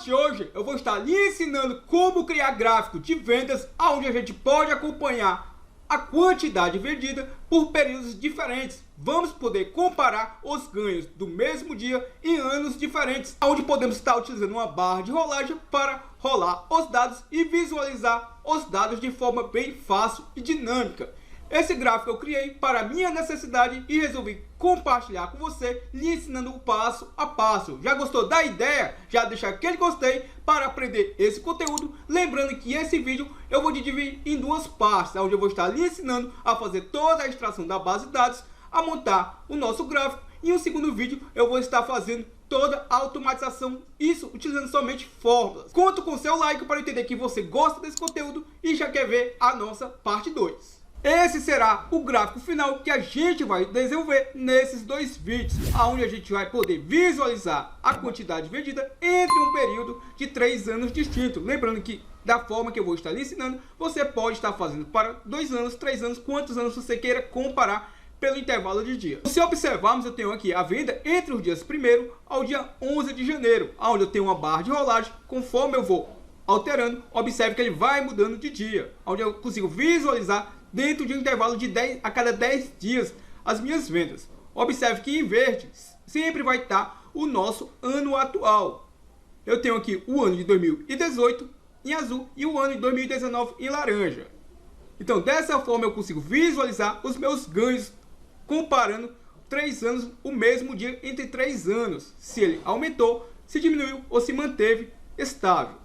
de hoje eu vou estar lhe ensinando como criar gráfico de vendas, onde a gente pode acompanhar a quantidade vendida por períodos diferentes. Vamos poder comparar os ganhos do mesmo dia em anos diferentes, onde podemos estar utilizando uma barra de rolagem para rolar os dados e visualizar os dados de forma bem fácil e dinâmica. Esse gráfico eu criei para a minha necessidade e resolvi compartilhar com você, lhe ensinando o passo a passo. Já gostou da ideia? Já deixa aquele gostei para aprender esse conteúdo. Lembrando que esse vídeo eu vou dividir em duas partes, onde eu vou estar lhe ensinando a fazer toda a extração da base de dados, a montar o nosso gráfico, e um segundo vídeo eu vou estar fazendo toda a automatização, isso utilizando somente fórmulas. Conto com seu like para entender que você gosta desse conteúdo e já quer ver a nossa parte 2. Esse será o gráfico final que a gente vai desenvolver nesses dois vídeos, onde a gente vai poder visualizar a quantidade vendida entre um período de 3 anos distintos. Lembrando que da forma que eu vou estar lhe ensinando, você pode estar fazendo para 2 anos, 3 anos, quantos anos você queira comparar pelo intervalo de dias. Se observarmos, eu tenho aqui a venda entre os dias 1º ao dia 11 de janeiro, onde eu tenho uma barra de rolagem. Conforme eu vou alterando, observe que ele vai mudando de dia, onde eu consigo visualizar dentro de um intervalo de 10 a cada 10 dias as minhas vendas. Observe que em verde sempre vai estar o nosso ano atual. Eu tenho aqui o ano de 2018 em azul e o ano de 2019 em laranja. Então dessa forma eu consigo visualizar os meus ganhos comparando 3 anos, o mesmo dia entre 3 anos, se ele aumentou, se diminuiu ou se manteve estável.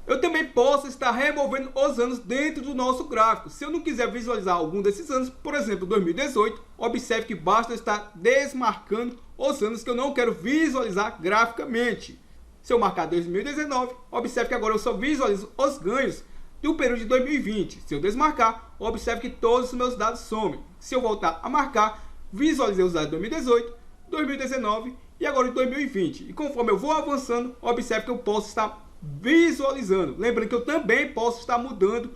Eu também posso estar removendo os anos dentro do nosso gráfico. Se eu não quiser visualizar algum desses anos, por exemplo 2018, observe que basta estar desmarcando os anos que eu não quero visualizar graficamente. Se eu marcar 2019, observe que agora eu só visualizo os ganhos do período de 2020. Se eu desmarcar, observe que todos os meus dados somem. Se eu voltar a marcar, visualizei os dados de 2018, 2019 e agora de 2020. E conforme eu vou avançando, observe que eu posso estar visualizando. Lembrando que eu também posso estar mudando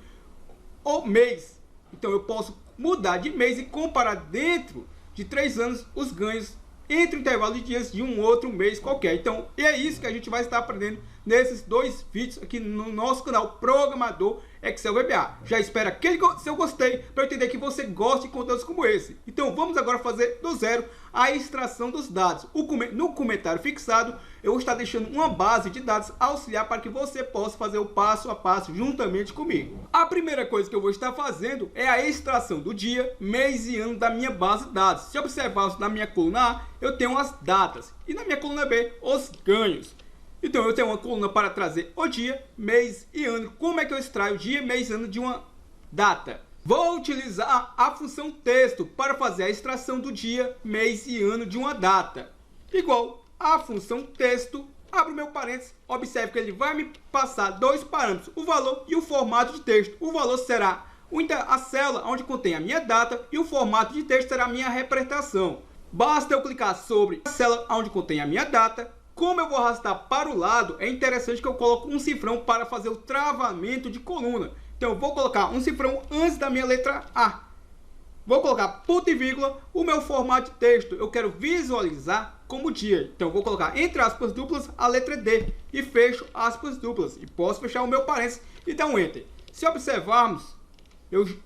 o mês. Então eu posso mudar de mês e comparar dentro de 3 anos os ganhos entre o intervalo de dias de um outro mês qualquer. Então é isso que a gente vai estar aprendendo nesses dois vídeos aqui no nosso canal Programador Excel VBA. Já espera aquele seu gostei para eu entender que você gosta de conteúdos como esse. Então vamos agora fazer do zero a extração dos dados. No comentário fixado eu vou estar deixando uma base de dados auxiliar para que você possa fazer o passo a passo juntamente comigo. A primeira coisa que eu vou estar fazendo é a extração do dia, mês e ano da minha base de dados. Se observarmos na minha coluna A, eu tenho as datas e na minha coluna B, os ganhos. Então eu tenho uma coluna para trazer o dia, mês e ano. Como é que eu extraio dia, mês e ano de uma data? Vou utilizar a função texto para fazer a extração do dia, mês e ano de uma data. Igual a função texto, abro meu parênteses, observe que ele vai me passar dois parâmetros, o valor e o formato de texto. O valor será a célula onde contém a minha data e o formato de texto será a minha representação. Basta eu clicar sobre a célula onde contém a minha data. Como eu vou arrastar para o lado, é interessante que eu coloque um cifrão para fazer o travamento de coluna. Então eu vou colocar um cifrão antes da minha letra A. Vou colocar ponto e vírgula, o meu formato de texto eu quero visualizar como dia. Então eu vou colocar entre aspas duplas a letra D e fecho aspas duplas. E posso fechar o meu parênteses e dar um Enter. Se observarmos,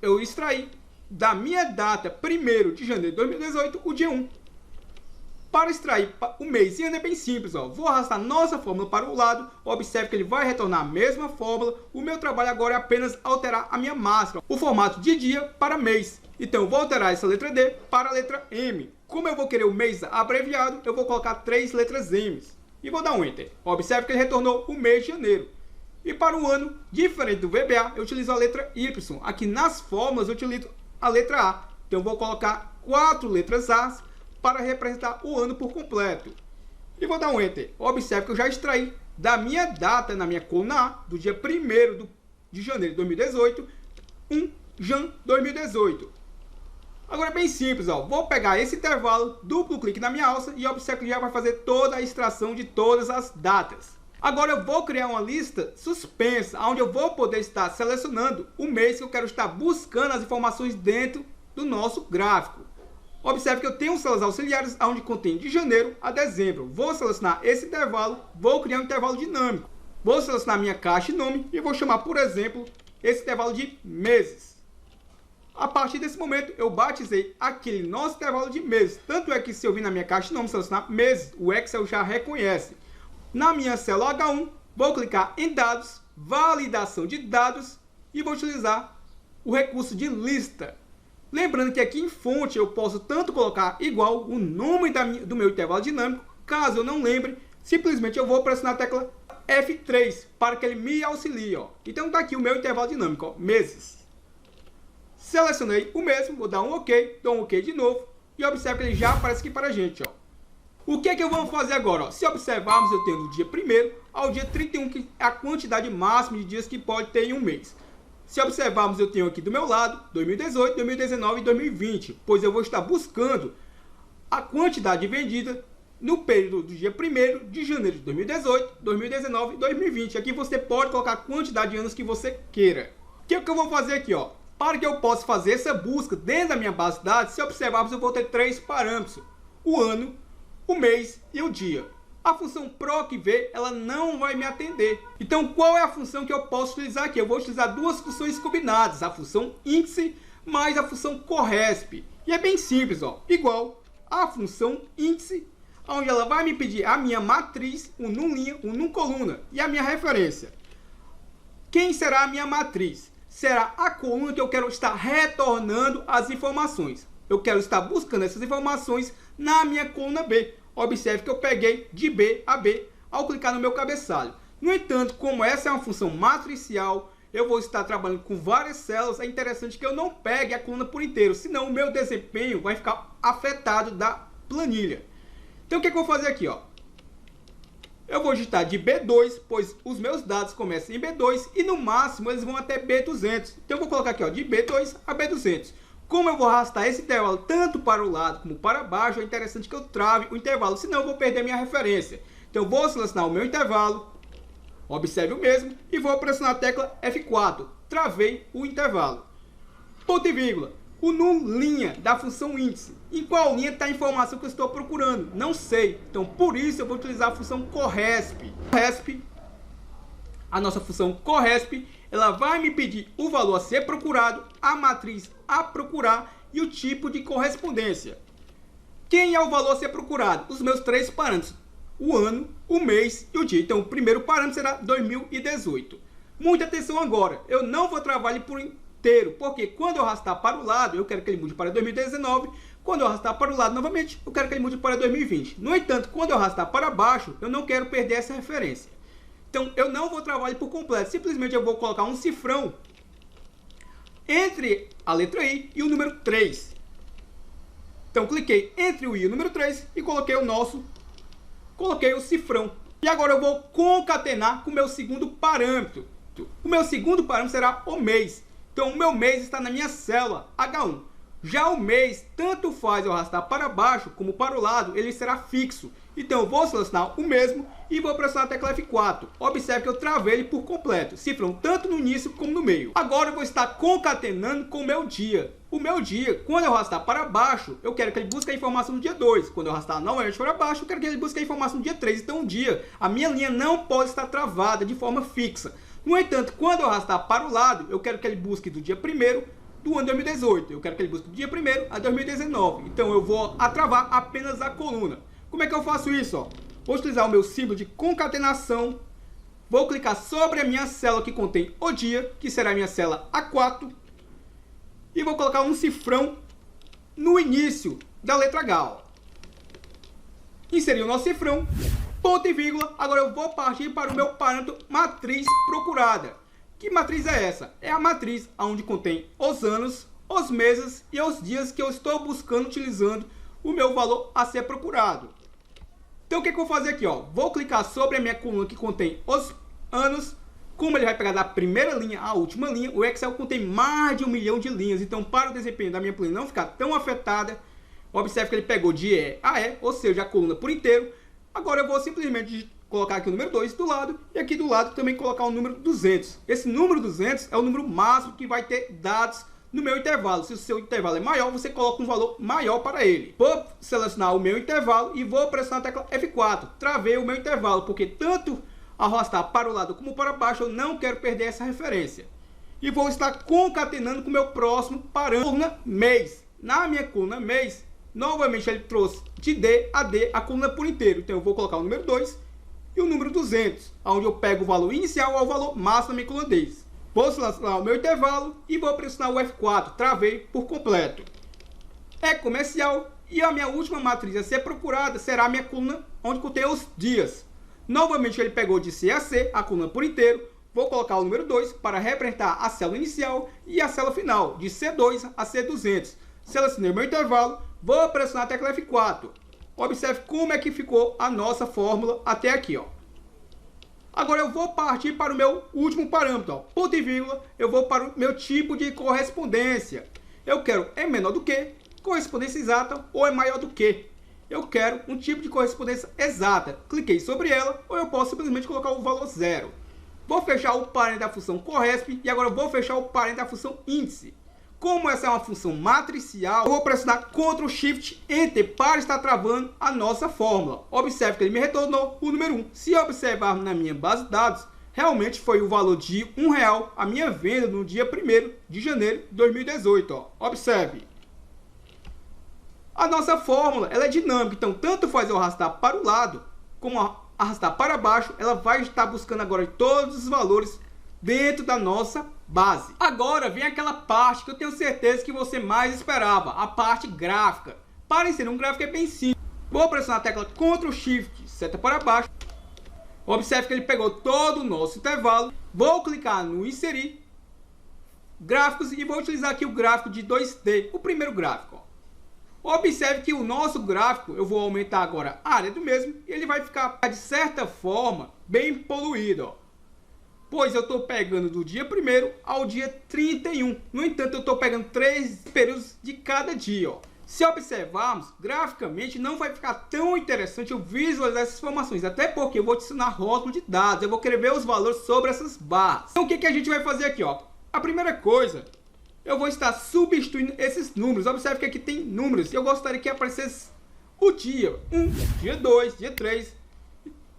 eu extraí da minha data 1º de janeiro de 2018 o dia 1. Para extrair o mês e ano é bem simples, ó. Vou arrastar nossa fórmula para o lado, observe que ele vai retornar a mesma fórmula. O meu trabalho agora é apenas alterar a minha máscara, o formato de dia para mês. Então eu vou alterar essa letra D para a letra M. Como eu vou querer o mês abreviado, eu vou colocar 3 letras M e vou dar um Enter. Observe que ele retornou o mês de janeiro. E para o ano, diferente do VBA, eu utilizo a letra Y. Aqui nas fórmulas eu utilizo a letra A. Então eu vou colocar 4 letras A para representar o ano por completo. E vou dar um Enter. Observe que eu já extraí da minha data, na minha coluna A, do dia 1º de janeiro de 2018, 1 Jan 2018. Agora é bem simples, ó. Vou pegar esse intervalo, duplo clique na minha alça e observe que já vai fazer toda a extração de todas as datas. Agora eu vou criar uma lista suspensa, onde eu vou poder estar selecionando o mês que eu quero estar buscando as informações dentro do nosso gráfico. Observe que eu tenho células auxiliares onde contém de janeiro a dezembro. Vou selecionar esse intervalo, vou criar um intervalo dinâmico. Vou selecionar minha caixa de nome e vou chamar, por exemplo, esse intervalo de meses. A partir desse momento, eu batizei aquele nosso intervalo de meses. Tanto é que se eu vir na minha caixa de nome selecionar meses, o Excel já reconhece. Na minha célula H1, vou clicar em dados, validação de dados e vou utilizar o recurso de lista. Lembrando que aqui em fonte eu posso tanto colocar igual o nome do meu intervalo dinâmico. Caso eu não lembre, simplesmente eu vou pressionar a tecla F3 para que ele me auxilie. Ó. Então está aqui o meu intervalo dinâmico, ó, meses. Selecionei o mesmo, vou dar um OK, dou um OK de novo e observe que ele já aparece aqui para a gente. Ó. O que é que eu vou fazer agora? Ó? Se observarmos, eu tenho do dia 1º ao dia 31, que é a quantidade máxima de dias que pode ter em um mês. Se observarmos, eu tenho aqui do meu lado 2018, 2019 e 2020, pois eu vou estar buscando a quantidade vendida no período do dia 1º de janeiro de 2018, 2019 e 2020. Aqui você pode colocar a quantidade de anos que você queira. O que é que eu vou fazer aqui? Ó? Para que eu possa fazer essa busca dentro da minha base de dados, se observarmos, eu vou ter 3 parâmetros: o ano, o mês e o dia. A função PROC-V, ela não vai me atender. Então, qual é a função que eu posso utilizar aqui? Eu vou utilizar duas funções combinadas, a função índice mais a função CORRESP. E é bem simples, ó, igual a função índice, onde ela vai me pedir a minha matriz, um num linha, um num coluna, e a minha referência. Quem será a minha matriz? Será a coluna que eu quero estar retornando as informações. Eu quero estar buscando essas informações na minha coluna B. Observe que eu peguei de B a B ao clicar no meu cabeçalho. No entanto, como essa é uma função matricial, eu vou estar trabalhando com várias células. É interessante que eu não pegue a coluna por inteiro, senão o meu desempenho vai ficar afetado da planilha. Então o que eu vou fazer aqui? Ó? Eu vou digitar de B2, pois os meus dados começam em B2 e no máximo eles vão até B200. Então eu vou colocar aqui, ó, de B2 a B200. Como eu vou arrastar esse intervalo tanto para o lado como para baixo, é interessante que eu trave o intervalo, senão eu vou perder minha referência. Então eu vou selecionar o meu intervalo, observe o mesmo, e vou pressionar a tecla F4. Travei o intervalo. Ponto e vírgula. O num linha da função índice. Em qual linha está a informação que eu estou procurando? Não sei. Então por isso eu vou utilizar a função CORRESP. A nossa função CORRESP, ela vai me pedir o valor a ser procurado, a matriz a procurar e o tipo de correspondência. Quem é o valor a ser procurado? Os meus 3 parâmetros: o ano, o mês e o dia. Então o primeiro parâmetro será 2018. Muita atenção agora, eu não vou travar ele por inteiro, porque quando eu arrastar para o lado, eu quero que ele mude para 2019. Quando eu arrastar para o lado novamente, eu quero que ele mude para 2020. No entanto, quando eu arrastar para baixo, eu não quero perder essa referência. Então eu não vou travar ele por completo, simplesmente eu vou colocar um cifrão entre a letra I e o número 3. Então cliquei entre o I e o número 3 e coloquei o cifrão. E agora eu vou concatenar com o meu segundo parâmetro. O meu segundo parâmetro será o mês. Então o meu mês está na minha célula H1. Já o mês, tanto faz eu arrastar para baixo como para o lado, ele será fixo. Então eu vou selecionar o mesmo e vou pressionar a tecla F4. Observe que eu travei ele por completo, cifrão tanto no início como no meio. Agora eu vou estar concatenando com o meu dia. O meu dia, quando eu arrastar para baixo, eu quero que ele busque a informação no dia 2. Quando eu arrastar novamente para baixo, eu quero que ele busque a informação no dia 3. Então o dia, a minha linha não pode estar travada de forma fixa. No entanto, quando eu arrastar para o lado, eu quero que ele busque do dia 1º do ano 2018. Eu quero que ele busque do dia 1º a 2019. Então eu vou travar apenas a coluna. Como é que eu faço isso? Ó? Vou utilizar o meu símbolo de concatenação. Vou clicar sobre a minha célula que contém o dia, que será a minha célula A4. E vou colocar um cifrão no início da letra H. Ó. Inseri o nosso cifrão, ponto e vírgula. Agora eu vou partir para o meu parâmetro matriz procurada. Que matriz é essa? É a matriz onde contém os anos, os meses e os dias que eu estou buscando utilizando o meu valor a ser procurado. Então o que eu vou fazer aqui? Ó? Vou clicar sobre a minha coluna que contém os anos. Como ele vai pegar da primeira linha à última linha, o Excel contém mais de 1 milhão de linhas. Então para o desempenho da minha planilha não ficar tão afetada, observe que ele pegou de E a E, ou seja, a coluna por inteiro. Agora eu vou simplesmente colocar aqui o número 2 do lado e aqui do lado também colocar o número 200. Esse número 200 é o número máximo que vai ter dados no meu intervalo. Se o seu intervalo é maior, você coloca um valor maior para ele. Vou selecionar o meu intervalo e vou pressionar a tecla F4. Travei o meu intervalo, porque tanto arrastar para o lado como para baixo, eu não quero perder essa referência. E vou estar concatenando com o meu próximo parâmetro, coluna mês. Na minha coluna mês, novamente ele trouxe de D a D a coluna por inteiro. Então eu vou colocar o número 2 e o número 200, onde eu pego o valor inicial ao valor máximo da minha coluna mês. Vou selecionar o meu intervalo e vou pressionar o F4, travei por completo. É comercial e a minha última matriz a ser procurada será a minha coluna onde contém os dias. Novamente ele pegou de C a C, a coluna por inteiro. Vou colocar o número 2 para representar a célula inicial e a célula final, de C2 a C200. Selecionei o meu intervalo, vou pressionar a tecla F4. Observe como é que ficou a nossa fórmula até aqui, ó. Agora eu vou partir para o meu último parâmetro, ó. Ponto e vírgula, eu vou para o meu tipo de correspondência. Eu quero é menor do que, correspondência exata ou é maior do que. Eu quero um tipo de correspondência exata. Cliquei sobre ela ou eu posso simplesmente colocar o valor 0. Vou fechar o parênteses da função corresp e agora vou fechar o parênteses da função índice. Como essa é uma função matricial, eu vou pressionar Ctrl Shift Enter para estar travando a nossa fórmula. Observe que ele me retornou o número 1. Se observarmos na minha base de dados, realmente foi o valor de R$1 a minha venda no dia 1º de janeiro de 2018. Ó. Observe. A nossa fórmula ela é dinâmica, então tanto faz eu arrastar para o lado como arrastar para baixo, ela vai estar buscando agora todos os valores dentro da nossa base. Agora vem aquela parte que eu tenho certeza que você mais esperava, a parte gráfica. Para inserir um gráfico é bem simples. Vou pressionar a tecla Ctrl Shift, seta para baixo. Observe que ele pegou todo o nosso intervalo. Vou clicar no inserir gráficos e vou utilizar aqui o gráfico de 2D, o primeiro gráfico. Observe que o nosso gráfico, eu vou aumentar agora a área do mesmo, e ele vai ficar, de certa forma, bem poluído, ó. Pois eu estou pegando do dia 1º ao dia 31. No entanto, eu estou pegando 3 períodos de cada dia, ó. Se observarmos, graficamente não vai ficar tão interessante eu visualizar essas informações, até porque eu vou adicionar rótulo de dados, eu vou querer ver os valores sobre essas barras. Então o que a gente vai fazer aqui, ó? A primeira coisa, eu vou estar substituindo esses números. Observe que aqui tem números e eu gostaria que aparecesse o dia 1, dia 2, dia 3.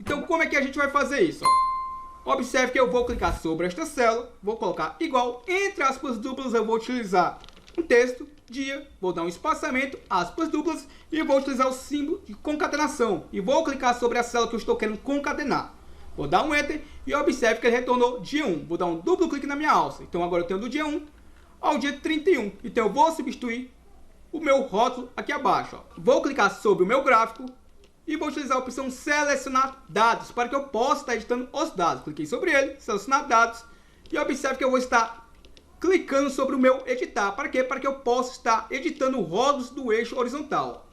Então como é que a gente vai fazer isso? Ó? Observe que eu vou clicar sobre esta célula, vou colocar igual, entre aspas duplas eu vou utilizar um texto, dia, vou dar um espaçamento, aspas duplas e vou utilizar o símbolo de concatenação. E vou clicar sobre a célula que eu estou querendo concatenar. Vou dar um Enter e observe que ele retornou dia 1. Vou dar um duplo clique na minha alça. Então agora eu tenho do dia 1 ao dia 31. Então eu vou substituir o meu rótulo aqui abaixo. Ó. Vou clicar sobre o meu gráfico e vou utilizar a opção selecionar dados para que eu possa estar editando os dados. Cliquei sobre ele, selecionar dados e observe que eu vou estar clicando sobre o meu editar. Para quê? Para que eu possa estar editando rótulos do eixo horizontal.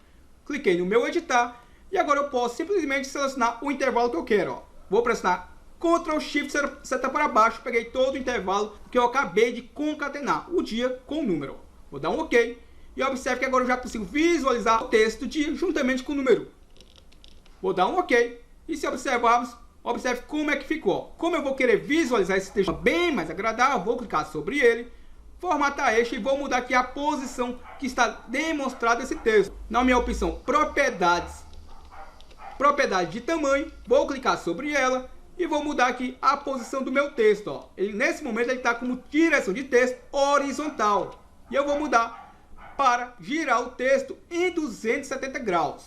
Cliquei no meu editar e agora eu posso simplesmente selecionar o intervalo que eu quero. Ó. Vou pressionar Ctrl Shift seta para baixo, peguei todo o intervalo que eu acabei de concatenar, o dia com o número. Vou dar um OK e observe que agora eu já consigo visualizar o texto do dia juntamente com o número. Vou dar um OK e se observarmos, observe como é que ficou. Como eu vou querer visualizar esse texto bem mais agradável, vou clicar sobre ele, formatar eixo e vou mudar aqui a posição que está demonstrado esse texto. Na minha opção propriedade de tamanho, vou clicar sobre ela e vou mudar aqui a posição do meu texto. Ó. Nesse momento ele está como direção de texto horizontal. E eu vou mudar para girar o texto em 270 graus.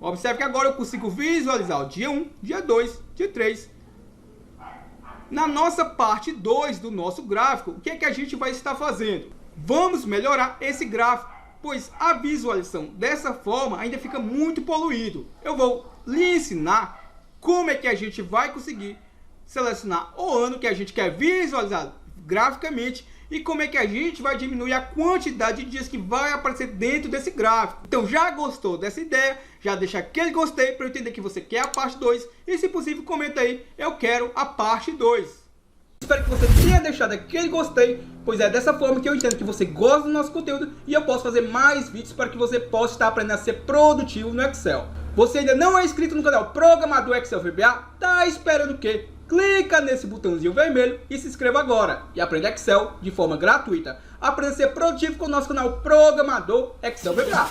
Observe que agora eu consigo visualizar o dia 1, dia 2, dia 3. Na nossa parte 2 do nosso gráfico, o que é que a gente vai estar fazendo? Vamos melhorar esse gráfico, pois a visualização dessa forma ainda fica muito poluído. Eu vou lhe ensinar como é que a gente vai conseguir selecionar o ano que a gente quer visualizar graficamente e como é que a gente vai diminuir a quantidade de dias que vai aparecer dentro desse gráfico. Então já gostou dessa ideia? Já deixa aquele gostei para eu entender que você quer a parte 2 e se possível comenta aí, eu quero a parte 2. Espero que você tenha deixado aquele gostei, pois é dessa forma que eu entendo que você gosta do nosso conteúdo e eu posso fazer mais vídeos para que você possa estar aprendendo a ser produtivo no Excel. Você ainda não é inscrito no canal Programador Excel VBA? Tá esperando o quê? Clica nesse botãozinho vermelho e se inscreva agora e aprenda Excel de forma gratuita. Aprenda a ser produtivo com o nosso canal Programador Excel VBA.